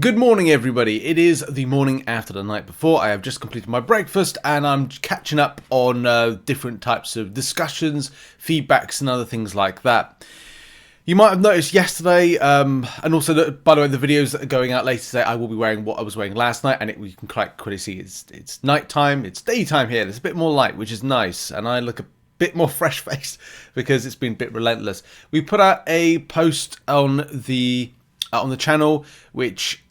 Good morning, everybody. It is the morning after the night before. I have just completed my breakfast and I'm catching up on different types of discussions, feedbacks and other things like that. You might have noticed yesterday, and also, by the way, the videos that are going out later today, I will be wearing what I was wearing last night, and you can quite clearly see it's nighttime, it's daytime here. There's a bit more light, which is nice, and I look a bit more fresh-faced because it's been a bit relentless. We put out a post on the channel, which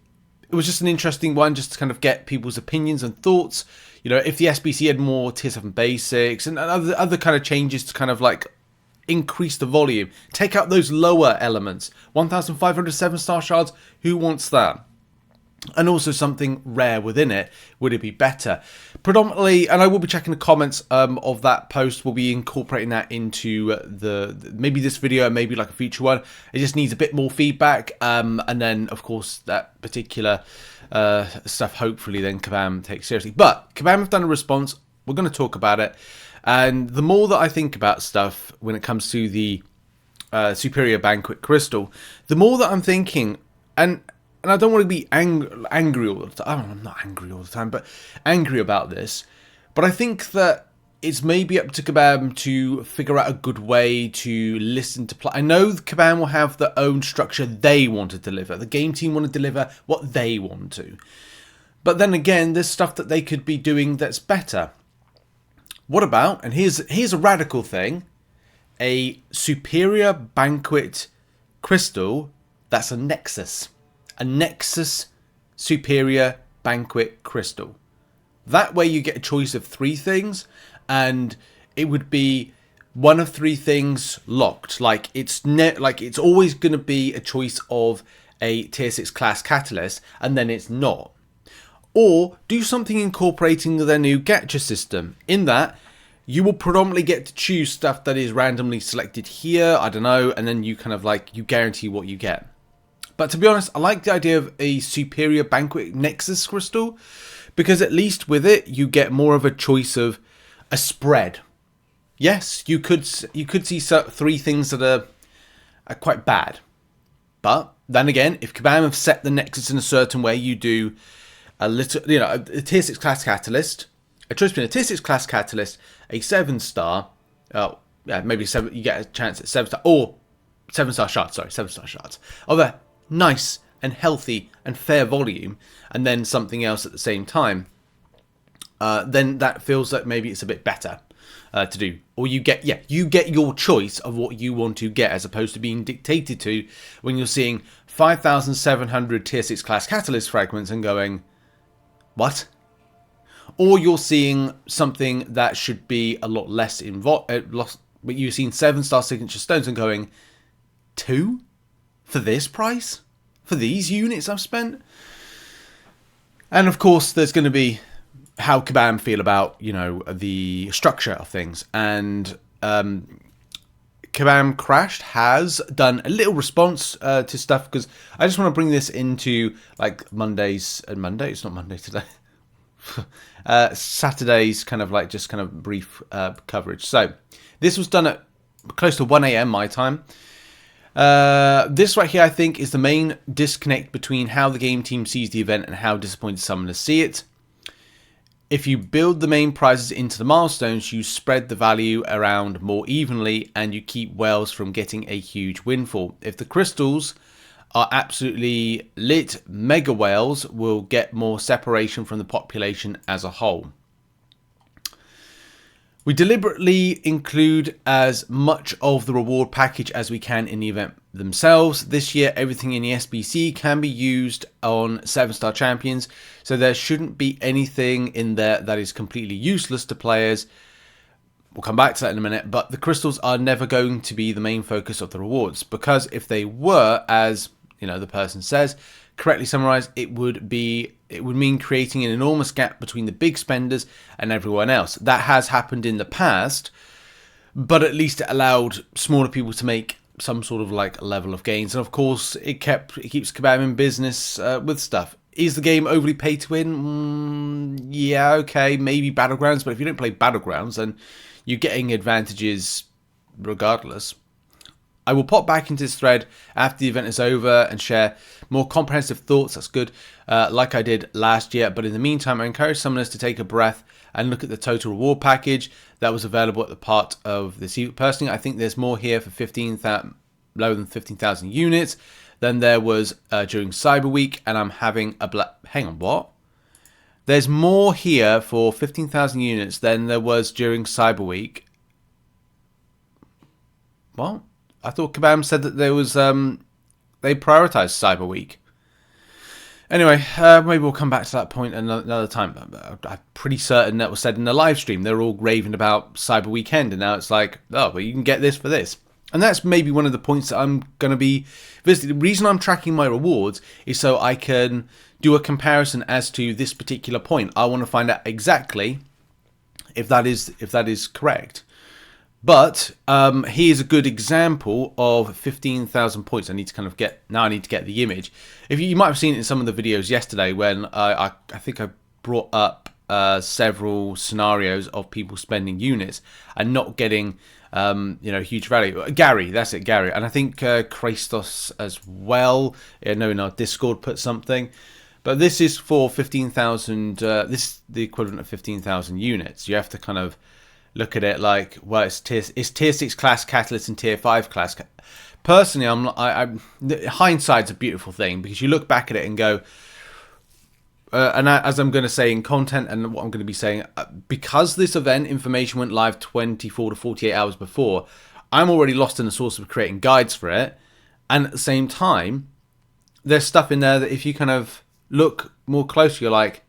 it was just an interesting one, just to kind of get people's opinions and thoughts. You know, if the SBC had more Tier 7 basics and other kind of changes to kind of like increase the volume, take out those lower elements. 1,500 7-star shards, who wants that? And also something rare within it, would it be better? Predominantly, and I will be checking the comments of that post, we'll be incorporating that into maybe this video, maybe like a future one. It just needs a bit more feedback, and then of course that particular stuff hopefully then Kabam takes seriously. But Kabam have done a response, we're going to talk about it, and the more that I think about stuff when it comes to the Superior Banquet Crystal, the more that I'm thinking, and I don't want to be angry all the time. I'm not angry all the time, but angry about this. But I think that it's maybe up to Kabam to figure out a good way to listen to play. I know Kabam will have their own structure they want to deliver. The game team want to deliver what they want to. But then again, there's stuff that they could be doing that's better. What about, and here's a radical thing, a Superior Banquet Crystal that's a Nexus. A Nexus Superior Banquet Crystal. That way you get a choice of 3 things, and it would be one of 3 things locked. Like it's always going to be a choice of a Tier 6 class catalyst, and then it's not. Or do something incorporating their new gacha system. In that, you will predominantly get to choose stuff that is randomly selected here, I don't know, and then you kind of like, you guarantee what you get. But to be honest, I like the idea of a Superior Banquet Nexus Crystal, because at least with it, you get more of a choice of a spread. Yes, you could see 3 things that are quite bad. But then again, if Kabam have set the Nexus in a certain way, you do a little, you know, a Tier 6 class catalyst, a choice between a Tier 6 class catalyst, a 7-star, yeah, maybe 7, you get a chance at 7-star, or 7-star shards, sorry, 7-star shards. Although, nice and healthy and fair volume, and then something else at the same time, then that feels like maybe it's a bit better to do. Or you get your choice of what you want to get, as opposed to being dictated to when you're seeing 5,700 Tier 6 class catalyst fragments and going, what? Or you're seeing something that should be a lot less involved, but you've seen 7-star signature stones and going, 2? For this price? For these units I've spent? And of course, there's going to be how Kabam feel about, you know, the structure of things. And Kabam Crashed has done a little response to stuff, because I just want to bring this into like Mondays and Monday. It's not Monday today. Saturday's kind of like just kind of brief coverage. So this was done at close to 1 a.m. my time. This right here, I think, is the main disconnect between how the game team sees the event and how disappointed summoners see it. If you build the main prizes into the milestones, you spread the value around more evenly and you keep whales from getting a huge windfall. If the crystals are absolutely lit, mega whales will get more separation from the population as a whole. We deliberately include as much of the reward package as we can in the event themselves. This year, everything in the SBC can be used on 7-star champions, so there shouldn't be anything in there that is completely useless to players. We'll come back to that in a minute, but the crystals are never going to be the main focus of the rewards, because if they were, as you know, the person says, correctly summarized, it would mean creating an enormous gap between the big spenders and everyone else. That has happened in the past, but at least it allowed smaller people to make some sort of like level of gains. And of course, it keeps Kabam in business with stuff. Is the game overly pay to win? Yeah, okay, maybe Battlegrounds, but if you don't play Battlegrounds, then you're getting advantages regardless. I will pop back into this thread after the event is over and share more comprehensive thoughts. That's good, like I did last year. But in the meantime, I encourage summoners to take a breath and look at the total reward package that was available at the part of this event. Personally, I think there's more here for 15,000, lower than 15,000 units than there was during Cyber Week, and I'm having a hang on, what? There's more here for 15,000 units than there was during Cyber Week. What? I thought Kabam said that there was they prioritized Cyber Week. Anyway, maybe we'll come back to that point another time. I'm pretty certain that was said in the live stream. They're all raving about Cyber Weekend, and now it's like, oh, well, you can get this for this. And that's maybe one of the points that I'm going to be visiting. The reason I'm tracking my rewards is so I can do a comparison as to this particular point. I want to find out exactly if that is correct. But here's a good example of 15,000 points. I need to kind of get the image. If you might have seen it in some of the videos yesterday when I think I brought up several scenarios of people spending units and not getting huge value. Gary, that's it, Gary. And I think Christos as well. I know in our Discord put something. But this is for 15,000. This is the equivalent of 15,000 units. You have to kind of look at it like, well, it's tier 6 class catalyst and tier 5 class. Personally, hindsight's a beautiful thing because you look back at it and go, as I'm going to say in content and what I'm going to be saying, because this event information went live 24 to 48 hours before, I'm already lost in the source of creating guides for it. And at the same time, there's stuff in there that if you kind of look more closely, you're like,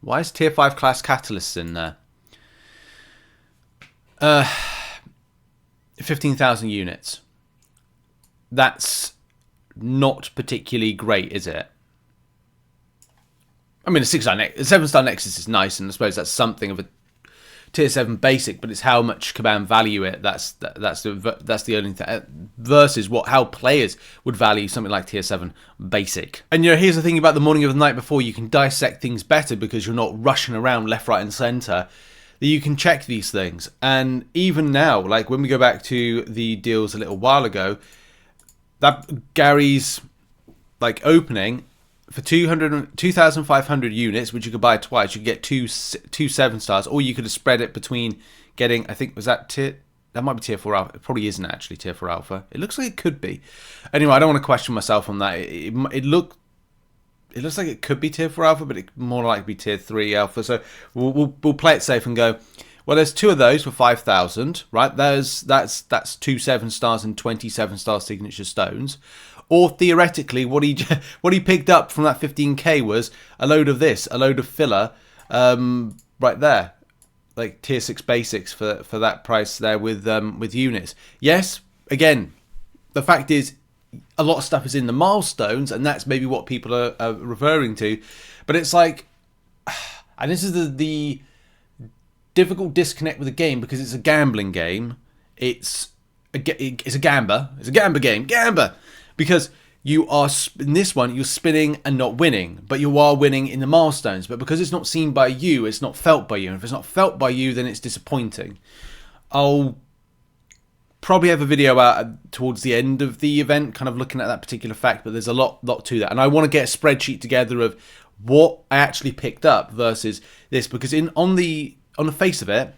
why is tier 5 class catalysts in there? 15,000 units. That's not particularly great, is it? I mean, a 7-star Nexus is nice, and I suppose that's something of a tier 7 basic, but it's how much Kabam value it. That's the only thing. Versus how players would value something like tier 7 basic. And here's the thing about the morning of the night before: you can dissect things better because you're not rushing around left, right, and centre. That you can check these things. And even now, like when we go back to the deals a little while ago, that Gary's like opening for 2,500 units, which you could buy twice, you could get two 7-stars, or you could have spread it between getting, I think, that might be tier 4 alpha. It probably isn't actually tier 4 alpha. It looks like it could be. Anyway, I don't want to question myself on that. It looks like it could be tier 4 alpha, but it more likely be tier 3 alpha. So we'll play it safe and go, well, there's 2 of those for 5,000, right? That's 2 7-stars and 20 7-star signature stones. Or theoretically, what he picked up from that 15k was a load of filler, right there, like tier 6 basics for that price there with units. Yes, again, the fact is, a lot of stuff is in the milestones, and that's maybe what people are referring to. But it's like, and this is the difficult disconnect with the game because it's a gambling game. It's a gamba. It's a gamba game. Gamba! Because you are, in this one, you're spinning and not winning, but you are winning in the milestones. But because it's not seen by you, it's not felt by you. And if it's not felt by you, then it's disappointing. I'll probably have a video out towards the end of the event, kind of looking at that particular fact, but there's a lot to that. And I want to get a spreadsheet together of what I actually picked up versus this, because on the face of it,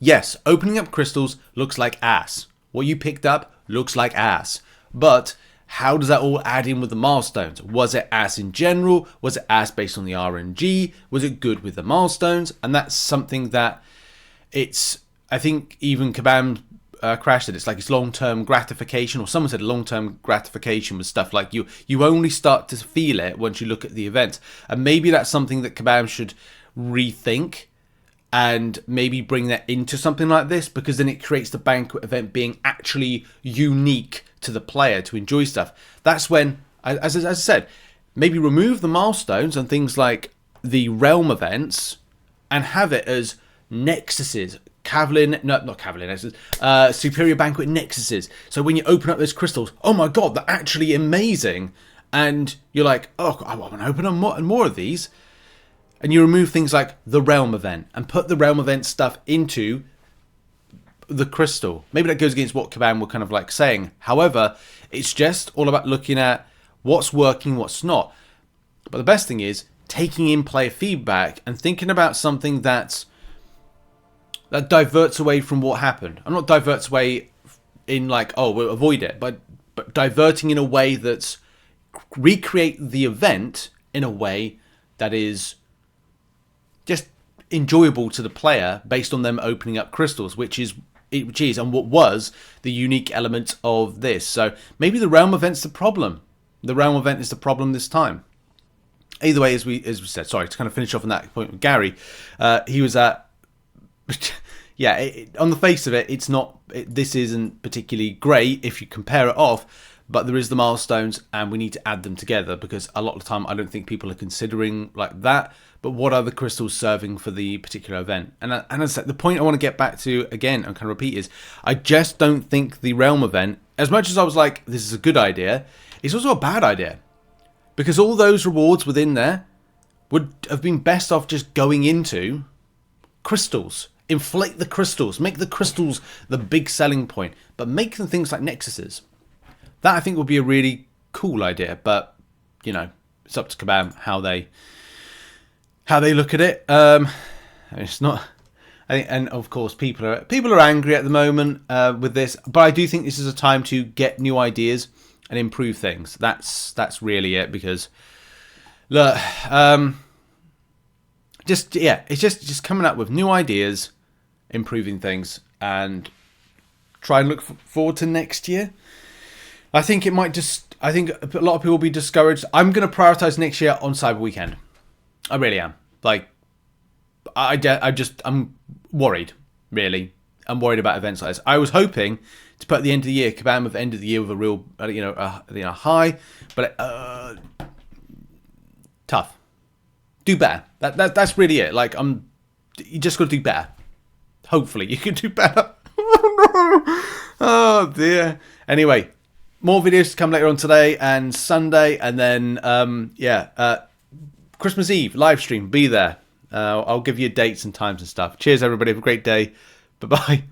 yes, opening up crystals looks like ass. What you picked up looks like ass. But how does that all add in with the milestones? Was it ass in general? Was it ass based on the RNG? Was it good with the milestones? And that's something that I think even Kabam crashed it. It's like it's long-term gratification, or someone said long-term gratification was stuff like you only start to feel it once you look at the event. And maybe that's something that Kabam should rethink and maybe bring that into something like this, because then it creates the banquet event being actually unique to the player to enjoy stuff. That's when, as I said, maybe remove the milestones and things like the realm events and have it as nexuses. Not Cavalier Nexuses, Superior Banquet Nexuses. So when you open up those crystals, oh my god, they're actually amazing. And you're like, oh, I want to open up more of these. And you remove things like the realm event and put the realm event stuff into the crystal. Maybe that goes against what Kabam were kind of like saying. However, it's just all about looking at what's working, what's not. But the best thing is taking in player feedback and thinking about something that diverts away from what happened. I'm not diverts away in like, oh, we'll avoid it, but diverting in a way that's recreate the event in a way that is just enjoyable to the player based on them opening up crystals, which is and what was the unique element of this. So maybe the realm event's the problem. The realm event is the problem this time. Either way, as we said, sorry, to kind of finish off on that point with Gary, he was at, yeah, on the face of it, it's not, this isn't particularly great if you compare it off, but there is the milestones and we need to add them together because a lot of the time I don't think people are considering like that, but what are the crystals serving for the particular event? And as I said, the point I want to get back to again and kind of repeat is, I just don't think the realm event, as much as I was like, this is a good idea, it's also a bad idea. Because all those rewards within there would have been best off just going into crystals. Inflate the crystals. Make the crystals the big selling point. But make them things like Nexuses. That I think would be a really cool idea. But, you know, it's up to Kabam how they look at it. It's not... I think, and of course, people are angry at the moment with this. But I do think this is a time to get new ideas and improve things. That's really it, because look, it's just coming up with new ideas, improving things, and try and look forward to next year. I think a lot of people will be discouraged. I'm going to prioritize next year on Cyber Weekend. I really am. Like, I'm worried, really. I'm worried about events like this. I was hoping to put at the end of the year, Kabam have ended the year with a real, high, but tough. Do better. That's really it. Like, you just got to do better. Hopefully, you can do better. Oh dear. Anyway, more videos to come later on today and Sunday, and then Christmas Eve live stream. Be there. I'll give you dates and times and stuff. Cheers, everybody. Have a great day. Bye bye.